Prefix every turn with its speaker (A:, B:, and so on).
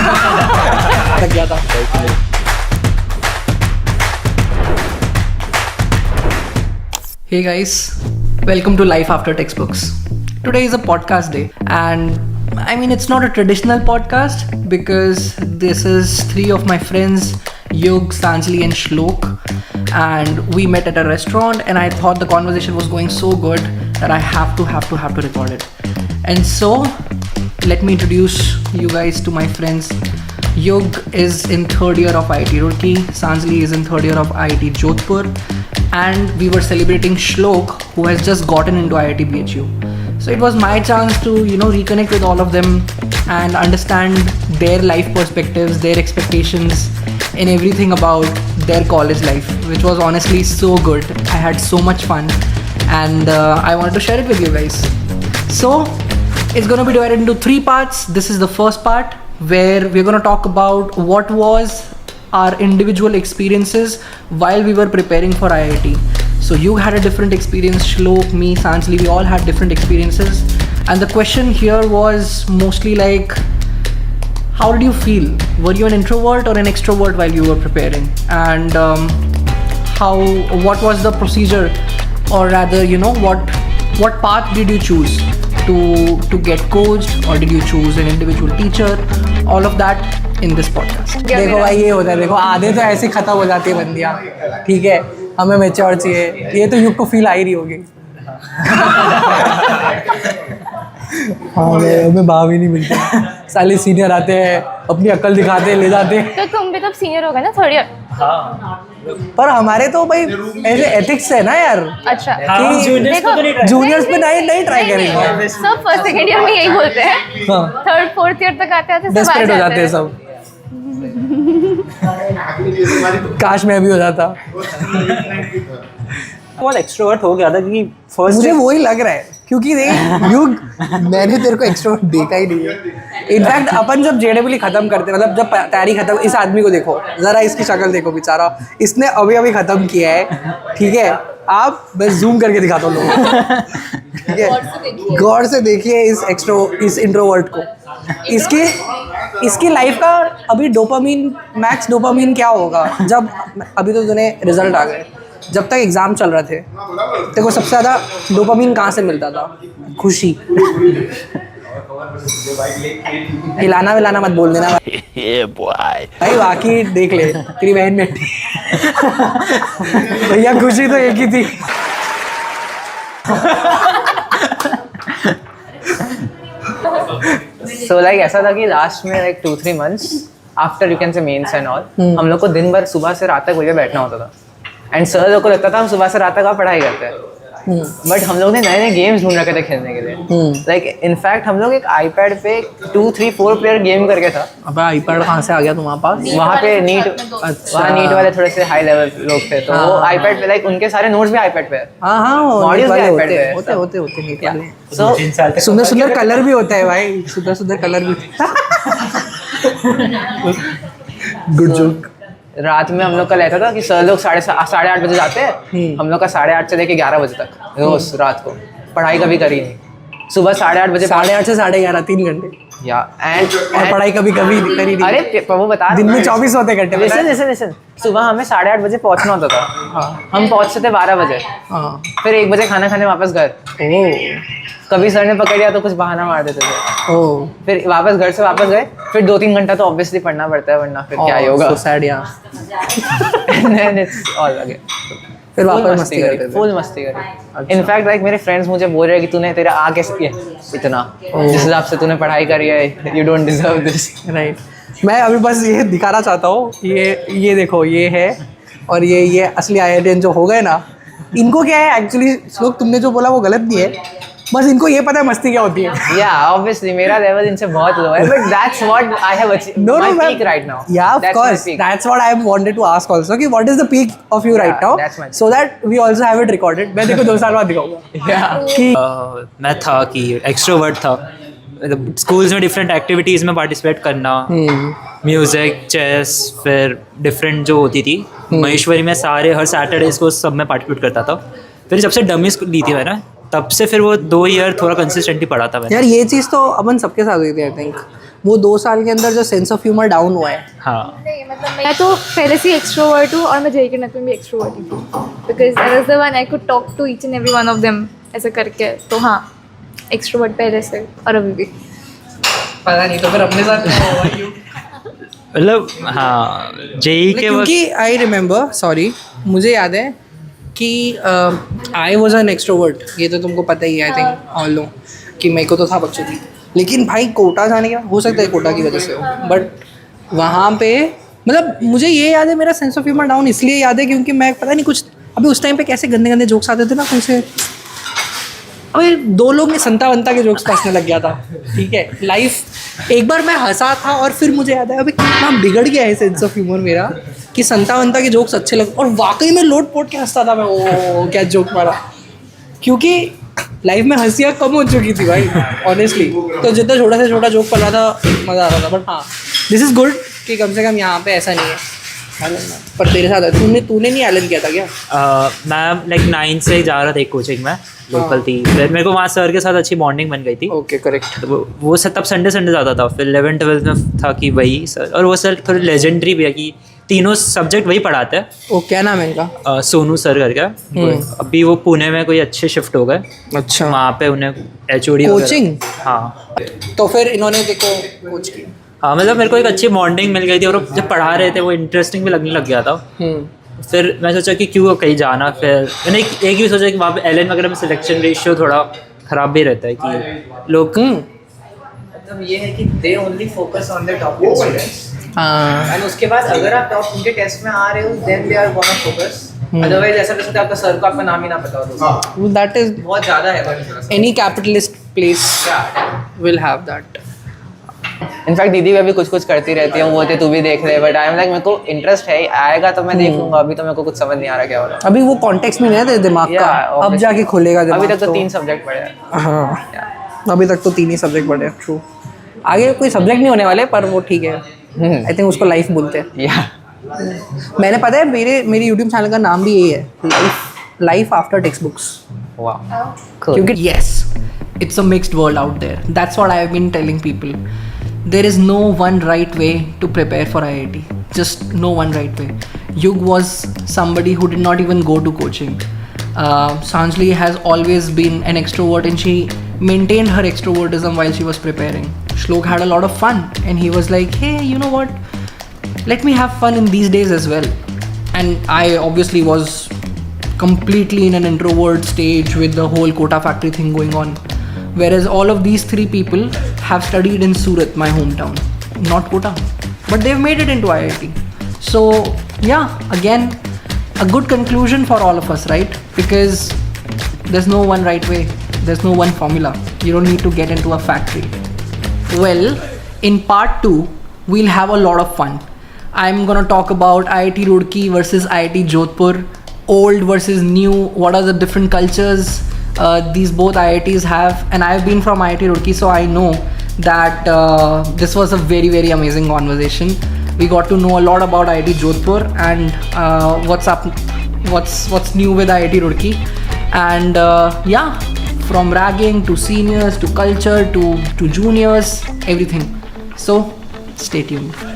A: लग गया था। Hey guys, welcome to Life After Textbooks. Today is a podcast day, and I mean it's not a traditional podcast because this is three of my friends, Yug, Sanjali and Shlok, and we met at a restaurant and I thought the conversation was going so good that I have to record it. And so let me introduce you guys to my friends. Yug is in third year of IIT Roorkee, Sanjali is in third year of IIT Jodhpur, and we were celebrating Shlok, who has just gotten into IIT BHU. So it was my chance to, reconnect with all of them and understand their life perspectives, their expectations, and everything about their college life, which was honestly so good. I had so much fun, and I wanted to share it with you guys. So it's going to be divided into three parts. This is the first part where we're going to talk about what was our individual experiences while we were preparing for IIT. So you had a different experience, Shlok, me, Sanjali, we all had different experiences. And the question here was mostly like, how did you feel? Were you an introvert or an extrovert while you were preparing? And what was the procedure, or rather, what path did you choose to get coached, or did you choose an individual teacher? All of that in this podcast.
B: देखो भाई, ये होता है, देखो आधे तो ऐसे खत्म हो जाती है बंदियाँ, ठीक है, हमें मैच्योर चाहिए, ये तो युग को फील आ ही रही होगी। हाँ, हमें भाव ही नहीं मिलते, साले सीनियर आते हैं, अपनी अक्ल दिखाते हैं, ले जाते हैं।
C: तो तुम भी तो सीनियर हो गए ना थर्ड ईयर?
B: हाँ, पर हमारे तो भाई ऐसे एथिक्स है ना यार।
C: अच्छा,
B: जूनियर्स पे नहीं ट्राई करेंगे,
C: सब फर्स्ट सेकंड ईयर में यही बोलते हैं।
B: हाँ,
C: थर्ड फोर्थ ईयर तक आते आते
B: डेस्परेट हो जाते हैं सब। काश मैं भी हो जाता।
D: बहुत एक्सट्रोवर्ट हो गया था क्योंकि फर्स्ट
B: मुझे वही लग रहा है, क्योंकि देख युग, मैंने तेरे को एक्सट्रोवर्ट देखा ही नहीं है। इनफैक्ट अपन जब जेडब्ल्यू खत्म करते, मतलब जब तैयारी खत्म, इस आदमी को देखो जरा, इसकी शक्ल देखो बेचारा, इसने अभी खत्म किया है, ठीक है, आप बस जूम करके दिखाता हूँ लोगों को, ठीक है, गौर से देखिए इस इंट्रोवर्ट को। इसकी लाइफ का अभी डोपामीन, मैक्स डोपामीन क्या होगा जब, अभी तो तूने रिजल्ट आ गए, जब तक एग्जाम चल रहे थे तेरे को सबसे ज़्यादा डोपामीन कहाँ से मिलता था? खुशी। हिलाना विलाना मत बोल देना भाई, बाकी देख ले तेरी बहन में भैया, खुशी तो एक ही थी।
E: So like ऐसा था कि लास्ट में like 2-3 months after you can say mains and all, हम लोग को दिन भर सुबह से रात तक वही बैठना होता था। एंड सर लोग को लगता था हम सुबह से रात तक आप पढ़ाई करते हैं, बट हम लोग ने नए गेम्स ढूंढ रखे थे खेलने के लिए। लाइक इनफैक्ट हम लोग एक आईपैड पे 2-3-4 प्लेयर गेम करके था।
B: अबे आईपैड कहाँ से आ गया तुम्हारे पास?
E: वहाँ पे वहाँ नीट वाले थोड़े से हाई लेवल लोग थे, तो वो आईपैड पे लाइक उनके सारे नोट्स भी आईपैड पे है।
B: हाँ,
E: मॉड्यूल्स भी आईपैड पे
B: होते नीट वाले।
E: सो
B: सुंदर कलर भी होता है भाई, सुंदर कलर भी। Good joke.
E: रात में हम लोग का रहता था कि सर लोग 8:30 बजे जाते हैं, हम लोग का 8:30 से लेके 11 बजे तक रोज रात को पढ़ाई कभी करी नहीं। सुबह 8:30 बजे,
B: 8:30 से 11:30, 3 घंटे
E: या एंड
B: पढ़ाई कभी करी नहीं।
E: अरे प्रभु बता,
B: दिन में 24 होते घंटे।
E: लिसन, सुबह हमें 8:30 बजे पहुंचना होता था, हम पहुंचते थे 12 बजे, फिर 1 बजे खाना खाने वापस घर। कभी सर ने पकड़ लिया तो कुछ बहाना मार देते थे, फिर वापस घर से वापस गए, फिर 2-3 घंटा तो ऑब्वियसली पढ़ना पड़ता है, वरना फिर क्या ही होगा।
B: so sad, yeah.
E: And it's all again.
B: फिर वापस मस्ती करते थे,
E: फुल मस्ती करी। इनफैक्ट लाइक मेरे फ्रेंड्स मुझे बोल रहे हैं कि तूने तेरा आ कैसे किया इतना, जिस हिसाब से तूने पढ़ाई करी है, you don't deserve this.
B: Right, मैं अभी बस ये दिखाना चाहता हूँ, ये देखो, ये है, और ये असली IITian जो हो गए ना, इनको क्या है एक्चुअली, लोग तुमने जो बोला वो गलत नहीं है, बस इनको ये पता है मस्ती क्या होती है।
E: या ऑब्वियसली मेरा लेवल इनसे बहुत लो है, but that's what I have achieved, my peak right now.
B: या of course, that's what I wanted to ask also, कि what is the peak of you right now, so that we also have it recorded. मैं देखो 2 साल बाद दिखाऊंगा। या
D: मैं था कि एक्सट्रोवर्ट था, मतलब स्कूल्स में डिफरेंट एक्टिविटीज़ में पार्टिसिपेट करना, म्यूज़िक, चेस, फिर डिफरेंट जो होती थी महेश्वरी में, सारे हर सैटरडेज को सब में पार्टिसिपेट करता था। फिर जब से डमीज ली थी मैंने, तब से फिर वो 2 ईयर थोड़ा कंसिस्टेंटली पढ़ा था मैंने।
B: यार ये चीज़ तो अपन सबके साथ हुई थी आई थिंक, वो 2 साल के अंदर जो सेंस ऑफ ह्यूमर डाउन हुआ है.
D: हाँ
C: नहीं मतलब मैं तो पहले से एक्सट्रोवर्ट हूँ और मैं जेके नथ में भी एक्सट्रोवर्ट हूँ because that is the one I could talk to each and every one of them ऐसे करके. तो हाँ एक्सट्रोवर्ट पहले से और अभी भी.
A: पता नहीं तो फिर अपने साथ क्या हुआ क्यों?
D: मतलब हाँ जेई के वक्त
B: क्योंकि आई रिमेंबर, सॉरी, मुझे याद है कि आई वॉज एन एक्सट्रोवर्ट. ये तो तुमको पता ही है, आई थिंक ऑल नो कि मेरे को तो था बच्चों की. लेकिन भाई कोटा जाने के बाद हो सकता है कोटा की वजह से हो, बट वहाँ पे मतलब मुझे ये याद है, मेरा सेंस ऑफ ह्यूमर डाउन इसलिए याद है क्योंकि मैं पता नहीं कुछ अभी उस टाइम पे कैसे गंदे गंदे जोक्स आते थे ना उनसे. अबे 2 लोग ने संता वंता के जोक्स हंसने लग गया था. ठीक है, लाइफ एक बार मैं हंसा था और फिर मुझे याद है अबे कितना बिगड़ गया है सेंस ऑफ ह्यूमर मेरा कि संता वंता के जोक्स अच्छे लगे और वाकई में लोट पोट के हंसता था मैं. ओ क्या जोक मारा, क्योंकि लाइफ में हंसियाँ कम हो चुकी थी भाई ऑनेस्टली. तो जितना छोटा से छोटा जोक पड़ रहा था मज़ा आ रहा था. बट हाँ दिस इज़ गुड कि कम से कम यहाँ पे ऐसा नहीं है. पर तेरे साथ तूने नहीं ऐलन किया था क्या?
D: मैं लाइक 9 से जा रहा था एक कोचिंग में, लोकल थी. फिर मेरे को वहाँ सर के साथ अच्छी बॉन्डिंग बन गई थी.
B: Okay correct.
D: तो वो सब तब संडे जाता था. फिर 11th-12th में था कि वही सर, और वो सर थोड़े लेजेंडरी भी है कि तीनों सब्जेक्ट वही पढ़ाते हैं.
B: ओ क्या नाम है इनका?
D: सोनू सर करके. अभी वो पुणे में कोई अच्छे शिफ्ट हो गए.
B: अच्छा,
D: वहाँ पे उन्हें HOD
B: कोचिंग.
D: हाँ
B: तो फिर इन्होंने देखो कोच किया.
D: हाँ मतलब मेरे को एक अच्छी बॉन्डिंग मिल गई थी और जब पढ़ा रहे थे वो इंटरेस्टिंग भी लगने लग गया था. फिर मैं सोचा कि क्यों कहीं जाना. फिर मैंने एक भी सोचा कि वहाँ पे LN वगैरह में सिलेक्शन रेशियो थोड़ा ख़राब भी रहता है कि लोग
E: मतलब ये है कि they only focus on the top students.
B: हाँ
E: एंड उसके बाद अगर आप टॉप उनके टेस्ट में आ रहे हो then they are gonna focus. Otherwise ऐसा नहीं सकता आपका सर को आपका नाम ही ना पता हो. तो
B: दैट इज
E: बहुत ज़्यादा है but
B: any capitalist place will have that.
E: In fact दीदी भी अभी कुछ कुछ करती रहती है. वो थे तू भी देख रहे, बट आई एम लाइक मेरे को इंटरेस्ट है, आएगा तो मैं देख लूंगा. अभी तो मेरे को कुछ समझ नहीं आ रहा क्या हो रहा है.
B: अभी वो कॉन्टेक्स्ट में नहीं है तेरे दिमाग का.
E: Yeah,
B: अब जाके खुलेगा दिमाग.
E: अभी तक तो 3 सब्जेक्ट पढ़े हैं.
B: हाँ अभी तक तो 3 ही सब्जेक्ट पढ़े हैं. ट्रू. आगे कोई सब्जेक्ट नहीं होने वाले पर वो ठीक है. आई थिंक उसको लाइफ बोलते हैं.
E: या
B: मैंने पता है मेरी यूट्यूब चैनल का नाम भी यही है, लाइफ आफ्टर टेक्स्ट बुक्स.
E: वाह
B: क्योंकि
A: Yes, it's a mixed world out there. That's what I've been telling people. There is no one right way to prepare for IIT. Just no one right way. Yug was somebody who did not even go to coaching. Sanjali has always been an extrovert and she maintained her extrovertism while she was preparing. Shlok had a lot of fun and he was like, hey, you know what? Let me have fun in these days as well. And I obviously was completely in an introvert stage with the whole Kota factory thing going on. Whereas all of these 3 people have studied in Surat, my hometown, not Kota, but they've made it into IIT. So yeah, again, a good conclusion for all of us, right? Because there's no one right way, there's no one formula. You don't need to get into a factory. Well, in part 2, we'll have a lot of fun. I'm gonna talk about IIT Roorkee versus IIT Jodhpur, old versus new, what are the different cultures these both IITs have, and I've been from IIT Roorkee, so I know that this was a very very amazing conversation. We got to know a lot about IIT Jodhpur and what's up, what's new with IIT Roorkee, and yeah, from ragging to seniors to culture to juniors, everything. So stay tuned.